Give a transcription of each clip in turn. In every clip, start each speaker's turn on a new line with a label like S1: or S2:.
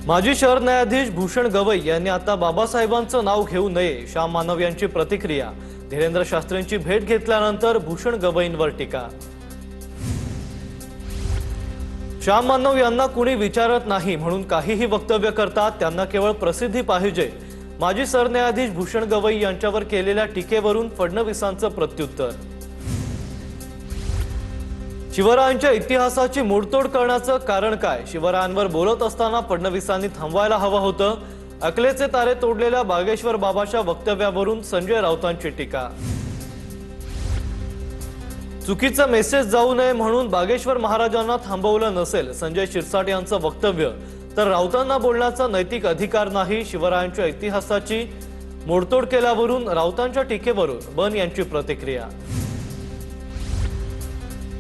S1: माजी सरन्यायाधीश भूषण गवई यांनी आता बाबासाहेबांचं नाव घेऊ नये श्याम मानव यांची प्रतिक्रिया। धीरेंद्र शास्त्रींची भेट घेतल्यानंतर भूषण गवईंवर टीका। श्याम मानव यांना कुणी विचारत नाही म्हणून काहीही वक्तव्य करतात, त्यांना केवळ प्रसिद्धी पाहिजे। माजी सरन्यायाधीश भूषण गवई यांच्यावर केलेल्या टीकेवरून फडणवीसांचं प्रत्युत्तर। शिवरायांच्या इतिहासाची मोडतोड करण्याचं कारण काय? शिवरायांवर बोलत असताना फडणवीसांनी थांबवायला हवं होतं। अकलेचे तारे तोडलेल्या बागेश्वर बाबाच्या वक्तव्यावरून संजय राऊतांची टीका। चुकीचा मेसेज जाऊ नये म्हणून बागेश्वर महाराजांना थांबवलं नसेल संजय शिरसाट यांचं वक्तव्य, तर राऊतांना बोलण्याचा नैतिक अधिकार नाही। शिवरायांच्या इतिहासाची मोडतोड केल्यावरून राऊतांच्या टीकेवरून बन यांची प्रतिक्रिया।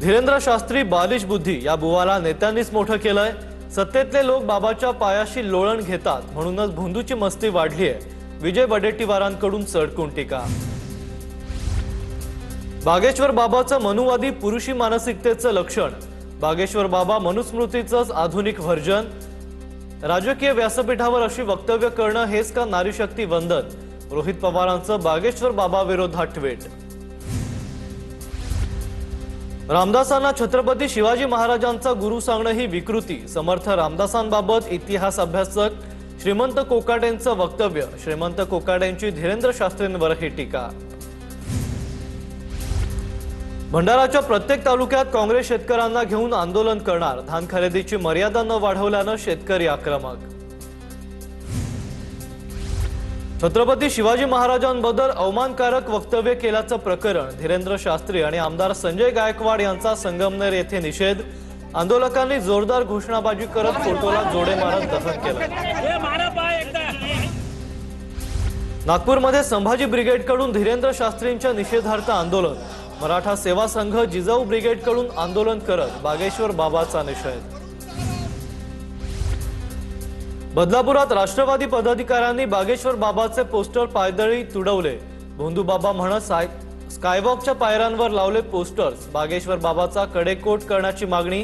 S1: धीरेंद्र शास्त्री बालिश बुद्धी, या बुवाला नेत्यांनीच मोठं केलंय। सत्तेतले लोक बाबाच्या पायाशी लोळण घेतात म्हणूनच भोंदूची मस्ती वाढली आहे। विजय वडेट्टीवारांकडून सडकून टीका। बागेश्वर बाबाचं मनुवादी पुरुषी मानसिकतेचं लक्षण। बागेश्वर बाबा मनुस्मृतीचंच आधुनिक व्हर्जन। राजकीय व्यासपीठावर अशी वक्तव्य करणं हेच का नारीशक्ती वंदन? रोहित पवारांचं बागेश्वर बाबा विरोधात ट्विट। रामदासांना छत्रपती शिवाजी महाराजांचा गुरु सांगणं ही विकृती। समर्थ रामदासांबाबत इतिहास अभ्यासक श्रीमंत कोकाटेंचं वक्तव्य। श्रीमंत कोकाटेंची धीरेंद्र शास्त्रींवरही टीका। भंडाराच्या प्रत्येक तालुक्यात काँग्रेस शेतकऱ्यांना घेऊन आंदोलन करणार। धान खरेदीची मर्यादा न वाढवल्यानं शेतकरी आक्रमक। छत्रपती शिवाजी महाराजांबद्दल अवमानकारक वक्तव्य केल्याचं प्रकरण। धीरेंद्र शास्त्री आणि आमदार संजय गायकवाड यांचा संगमनेर येथे निषेध। आंदोलकांनी जोरदार घोषणाबाजी करत फोटोला जोडे मारत दहन केलं। नागपूरमध्ये संभाजी ब्रिगेडकडून धीरेंद्र शास्त्रींच्या निषेधार्थ आंदोलन। मराठा सेवा संघ जिजाऊ ब्रिगेडकडून आंदोलन करत बागेश्वर बाबाचा निषेध। बदलापुरात राष्ट्रवादी पदाधिकाऱ्यांनी बागेश्वर बाबाचे पोस्टर पायदळी तुडवले। भोंदू बाबा म्हणत स्कायवॉकच्या पायऱ्यांवर लावले पोस्टर्स। बागेश्वर बाबाचा कडेकोट करण्याची मागणी।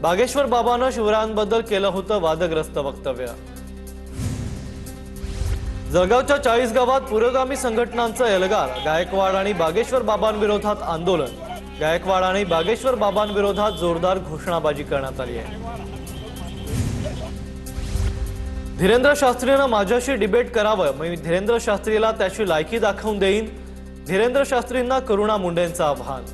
S1: बागेश्वर बाबांना शिवरायांबद्दल केलं होतं वादग्रस्त वक्तव्य। जळगावच्या 40 गावात पुरोगामी संघटनांचा एल्गार। गायकवाड आणि बागेश्वर बाबांविरोधात आंदोलन। गायकवाड आणि बागेश्वर बाबांविरोधात जोरदार घोषणाबाजी करण्यात आली आहे। धीरेंद्र शास्त्रींना माझ्याशी डिबेट करावं, मी धीरेंद्र शास्त्रीला त्याची लायकी दाखवून देईन। धीरेंद्र शास्त्रींना करुणा मुंडेंचं आव्हान।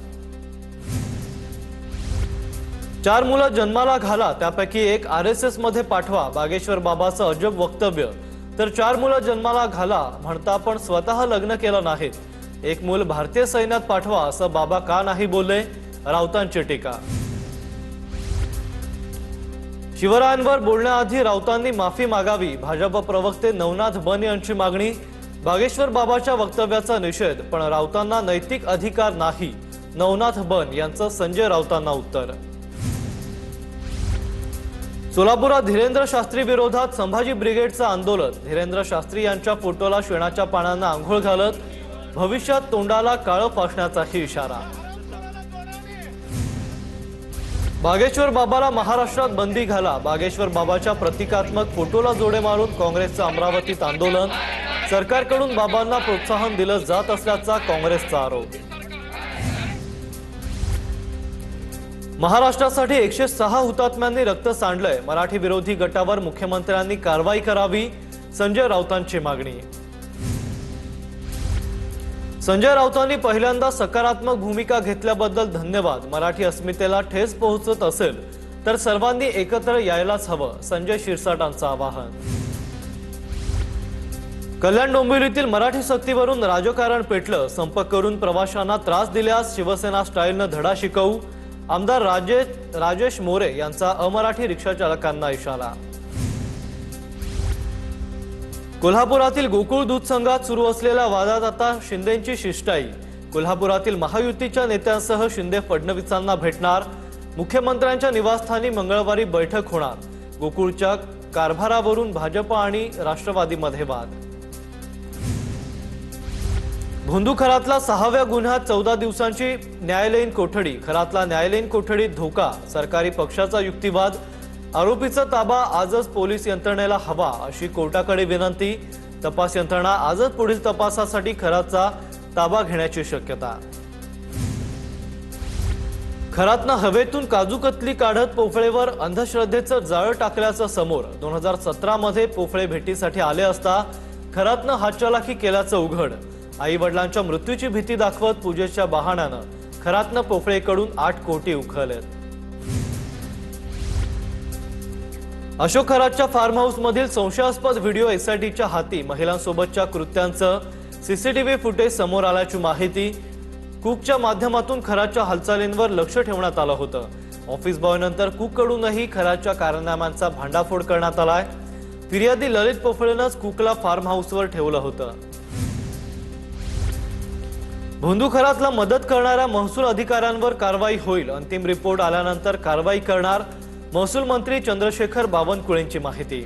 S1: 4 मुलं जन्माला घाला, त्यापैकी एक RSS मध्ये पाठवा। बागेश्वर बाबाचं अजब वक्तव्य। तर 4 मुलं जन्माला घाला म्हणता पण स्वतः लग्न केलं नाहीत। एक मूल भारतीय सैन्यात पाठवा असं बाबा का नाही बोलले? राऊतांची टीका। शिवरायांवर बोलण्याआधी राऊतांनी माफी मागावी। भाजप प्रवक्ते नवनाथ बन यांची मागणी। बागेश्वर बाबाच्या वक्तव्याचा निषेध, पण राऊतांना नैतिक अधिकार नाही। नवनाथ बन यांचं संजय राऊतांना उत्तर। सोलापुरात धीरेंद्र शास्त्री विरोधात संभाजी ब्रिगेडचं आंदोलन। धीरेंद्र शास्त्री यांच्या फोटोला शेणाच्या पाण्यानं आंघोळ घालत भविष्यात तोंडाला काळं फासण्याचाही इशारा। बागेश्वर बाबाला महाराष्ट्रात बंदी घाला। बागेश्वर बाबाच्या प्रतिकात्मक फोटोला जोडे मारून काँग्रेसचं अमरावतीत आंदोलन। सरकारकडून बाबांना प्रोत्साहन दिलं जात असल्याचा काँग्रेसचा आरोप। महाराष्ट्रासाठी 106 हुतात्म्यांनी रक्त सांडलंय। मराठी विरोधी गटावर मुख्यमंत्र्यांनी कारवाई करावी। संजय राऊतांची मागणी। संजय राऊतांनी पहिल्यांदा सकारात्मक भूमिका घेतल्याबद्दल धन्यवाद। मराठी अस्मितेला ठेच पोहोचत असेल तर सर्वांनी एकत्र यायलाच हवं। संजय शिरसाटांचं आवाहन। कल्याण डोंबिवलीतील मराठी सक्तीवरून राजकारण पेटलं। संप करून प्रवाशांना त्रास दिल्यास शिवसेना स्टाईलनं धडा शिकवू। आमदार राजेश मोरे यांचा अमराठी रिक्षा चालकांना इशारा। कोल्हापुरातील गोकुळ दूध संघात सुरू असलेल्या वादात आता शिंदेंची शिष्टाई। कोल्हापुरातील महायुतीच्या नेत्यांसह शिंदे फडणवीसांना भेटणार। मुख्यमंत्र्यांच्या निवासस्थानी मंगळवारी बैठक होणार। गोकुळच्या कारभारावरून भाजप आणि राष्ट्रवादीमध्ये वाद। भोंदू खरातला 6व्या गुन्ह्यात 14 दिवसांची न्यायालयीन कोठडी। खरातला न्यायालयीन कोठडीत धोका। सरकारी पक्षाचा युक्तिवाद। आरोपीचा ताबा आजच पोलीस यंत्रणेला हवा अशी कोर्टाकडे विनंती। तपास यंत्रणा आजच पुढील तपासासाठी खरातचा ताबा घेण्याची शक्यता। खरातनं हवेतून काजू कतली काढत पोफळेवर अंधश्रद्धेचं जाळं टाकल्याचं समोर। 2017 मध्ये पोफळे भेटीसाठी आले असता खरातनं हातचलाखी केल्याचं उघड। आई वडिलांच्या मृत्यूची भीती दाखवत पूजेच्या बहाण्यानं खरातनं पोफळेकडून 8 कोटी उकळलेत। अशोक खरातच्या फार्म हाऊस मधील संशयास्पद व्हिडिओ एसआयटीच्या हाती। महिलांसोबतच्या कृत्यांचं सीसीटीव्ही फुटेज समोर आल्याची माहिती। कुकच्या माध्यमातून खरातच्या हालचालींवर लक्ष ठेवण्यात आलं होतं। ऑफिस बॉयनंतर कुककडूनही खरातच्या कारनाम्यांचा भांडाफोड करण्यात आलाय। फिर्यादी ललित पोफळेनंच कुकला फार्म हाऊसवर ठेवलं होतं। भोंदू खरातला मदत करणाऱ्या महसूल अधिकाऱ्यांवर कारवाई होईल। अंतिम रिपोर्ट आल्यानंतर कारवाई करणार महसूल मंत्री चंद्रशेखर बावनकुळेंची माहिती।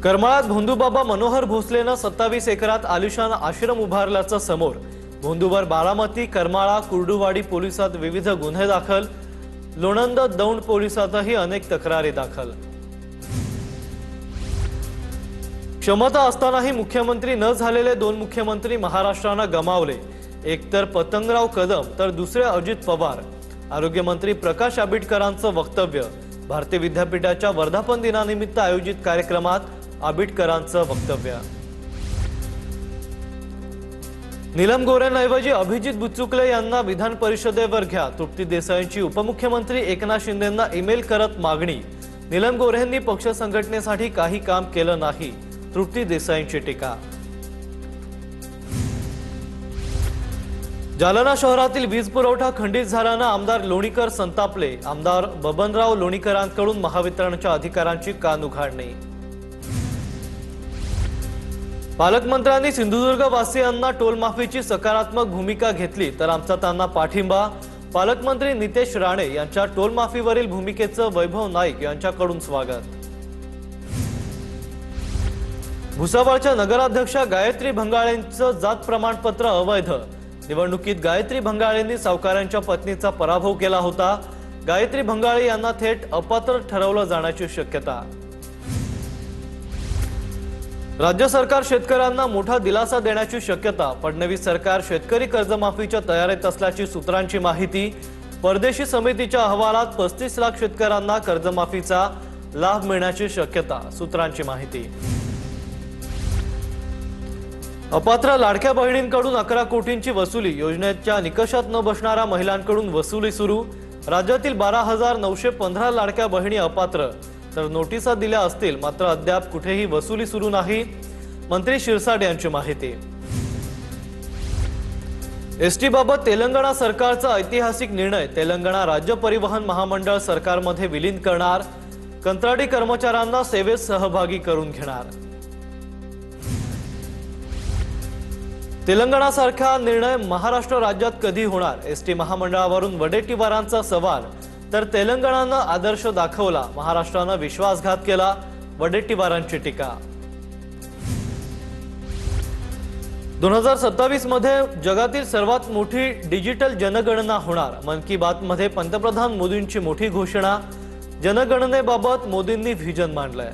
S1: करमाळात भोंदूबाबा मनोहर भोसलेनं 27 एकरात आलिशान आश्रम उभारल्याचं समोर। भोंदूवर बारामती, करमाळा, कुर्डुवाडी पोलिसात विविध गुन्हे दाखल। लोणंद, दौंड पोलिसातही अनेक तक्रारी दाखल। क्षमता असतानाही मुख्यमंत्री न झालेले 2 मुख्यमंत्री महाराष्ट्रानं गमावले। एक तर पतंगराव कदम तर दुसरे अजित पवार। आरोग्यमंत्री प्रकाश आबिटकरांचं वक्तव्य। भारतीय विद्यापीठाच्या वर्धापन दिनानिमित्त आयोजित कार्यक्रमात आबिटकरांचं वक्तव्य। नीलम गोऱ्हेंऐवजी अभिजित बुचुकले यांना विधान परिषदेवर घ्या। तृप्ती देसाईंची उपमुख्यमंत्री एकनाथ शिंदेंना ईमेल करत मागणी। नीलम गोऱ्हेंनी पक्ष संघटनेसाठी काही काम केलं नाही, तृप्ती देसाईंची टीका। जालना शहरातील वीज पुरवठा खंडित झाल्यानं आमदार लोणीकर संतापले। आमदार बबनराव लोणीकरांकडून महावितरणच्या अधिकाऱ्यांची कानउघाडणी। पालकमंत्र्यांनी सिंधुदुर्ग वासियांना टोलमाफीची सकारात्मक भूमिका घेतली तर आमचा त्यांना पाठिंबा। पालकमंत्री नितेश राणे यांच्या टोलमाफीवरील भूमिकेचं वैभव नाईक यांच्याकडून स्वागत। भुसावळच्या नगराध्यक्षा गायत्री भंगाळेंचं जात प्रमाणपत्र अवैध। निवडणुकीत गायत्री भंगाळेंनी सावकारांच्या पत्नीचा पराभव केला होता। गायत्री भंगाळे यांना थेट अपात्र ठरवलं जाण्याची शक्यता। राज्य सरकार शेतकऱ्यांना मोठा दिलासा देण्याची शक्यता। फडणवीस सरकार शेतकरी कर्जमाफीच्या तयारीत असल्याची सूत्रांची माहिती। परदेशी समितीच्या अहवालात 35 लाख शेतकऱ्यांना कर्जमाफीचा लाभ मिळण्याची शक्यता, सूत्रांची माहिती। अपात्र लाडक्या बहिणींकडून 11 कोटींची वसुली। योजनेच्या निकषात न बसणाऱ्या महिलांकडून वसुली सुरू। राज्यातील 12,915 लाडक्या बहिणी अपात्र तर नोटिसा दिल्या असतील, मात्र अद्याप कुठेही वसुली सुरू नाही, मंत्री शिरसाट यांची माहिती। एसटी बाबत तेलंगणा सरकारचा ऐतिहासिक निर्णय। तेलंगणा राज्य परिवहन महामंडळ सरकारमध्ये विलीन करणार। कंत्राटी कर्मचाऱ्यांना सेवेत सहभागी करून घेणार। तेलंगणासारखा निर्णय महाराष्ट्र राज्यात कधी होणार? एसटी महामंडळावरून वडेट्टीवारांचा सवाल तर तेलंगणानं आदर्श दाखवला, महाराष्ट्रानं विश्वासघात केला, वडेट्टीवारांची टीका। 2027 मध्ये जगातील सर्वात मोठी डिजिटल जनगणना होणार। मन की बात मध्ये पंतप्रधान मोदींची मोठी घोषणा। जनगणनेबाबत मोदींनी व्हिजन मांडलंय।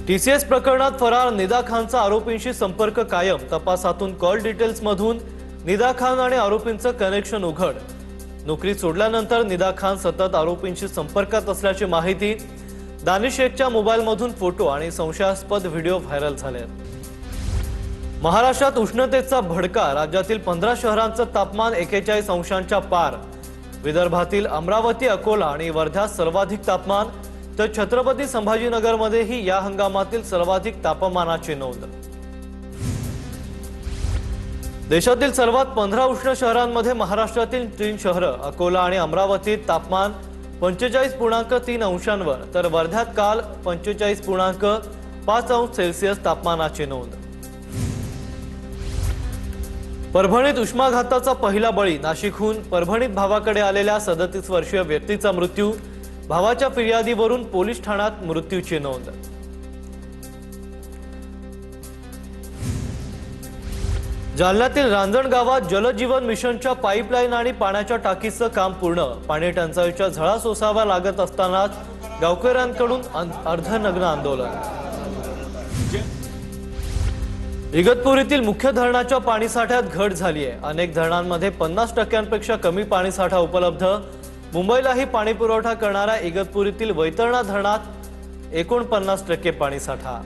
S1: टीसीएस प्रकरणात फरार निदा खानचा आरोपींशी संपर्क कायम। तपासातून कॉल डिटेल्स मधून निदा खान आणि आरोपींचं कनेक्शन उघड। नोकरी सोडल्यानंतर निदा खान सतत आरोपींशी संपर्कात असल्याची माहिती। दानिश शेखच्या मोबाईलमधून फोटो आणि संशयास्पद व्हिडिओ व्हायरल झाले। महाराष्ट्रात उष्णतेचा भडका। राज्यातील 15 शहरांचं तापमान 41 अंशांच्या पार। विदर्भातील अमरावती, अकोला आणि वर्ध्यात सर्वाधिक तापमान तर छत्रपती संभाजीनगरमध्येही या हंगामातील सर्वाधिक तापमानाची नोंद। देशातील सर्वात 15 उष्ण शहरांमध्ये महाराष्ट्रातील 3 शहरं अकोला आणि अमरावतीत तापमान 45.3 अंशांवर तर वर्ध्यात काल 45.5 अंश सेल्सिअस तापमानाची नोंद। परभणीत उष्माघाताचा पहिला बळी। नाशिकहून परभणीत भावाकडे आलेल्या 37 वर्षीय व्यक्तीचा मृत्यू। भावाच्या फिर्यादीवरून पोलीस ठाण्यात मृत्यूची नोंद। जालन्यातील रांजण गावात जलजीवन मिशनच्या पाईपलाईन आणि पाण्याच्या टाकीचं काम पूर्ण। पाणी टंचाईच्या झळा सोसाव्या लागत असतानाच गावकऱ्यांकडून अर्धनग्न आंदोलन। इगतपुरीतील मुख्य धरणाच्या पाणीसाठ्यात घट झाली आहे। अनेक धरणांमध्ये 50% कमी पाणीसाठा उपलब्ध। मुंबईलाही पाणी पुरवठा करणाऱ्या इगतपुरीतील वैतरणा धरणात 49% पाणीसाठा।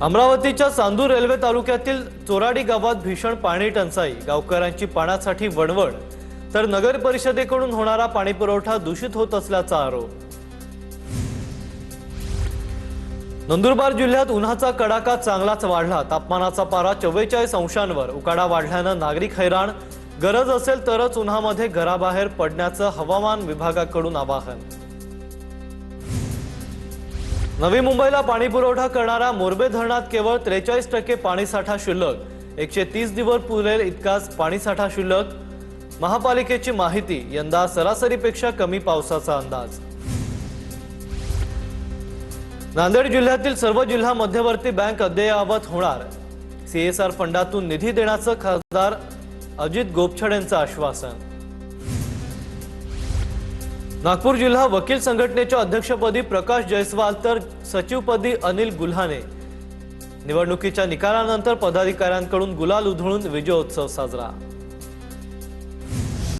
S1: अमरावतीच्या चांदूर रेल्वे तालुक्यातील चोराडी गावात भीषण पाणी टंचाई। गावकऱ्यांची पाण्यासाठी वणवण, तर नगर परिषदेकडून होणारा पाणी पुरवठा दूषित होत असल्याचा आरोप। नंदुरबार जिल्ह्यात उन्हाचा कडाका चांगलाच वाढला। तापमानाचा पारा 44 अंशांवर। उकाडा वाढल्यानं नागरिक हैराण। गरज असेल तरच उन्हामध्ये घराबाहेर पडण्याचं हवामान विभागाकडून आवाहन। नवी मुंबईला पाणी पुरवठा करणाऱ्या मोरबे धरणात केवळ 43% पाणीसाठा शिल्लक। 130 दिवस पुरेल इतकाच पाणीसाठा शिल्लक। महापालिकेची माहिती, यंदा सरासरीपेक्षा कमी पावसाचा अंदाज। नांदेड जिल्ह्यातील सर्व जिल्हा मध्यवर्ती बँक अद्ययावत होणार। सीएसआर फंडातून निधी देण्याचं खासदार अजित गोपछडेंचं आश्वासन। नागपूर जिल्हा वकील संघटनेच्या अध्यक्षपदी प्रकाश जयस्वाल तर सचिवपदी अनिल गुल्हाने। निवडणुकीच्या निकालानंतर पदाधिकाऱ्यांकडून गुलाल उधळून विजयोत्सव साजरा।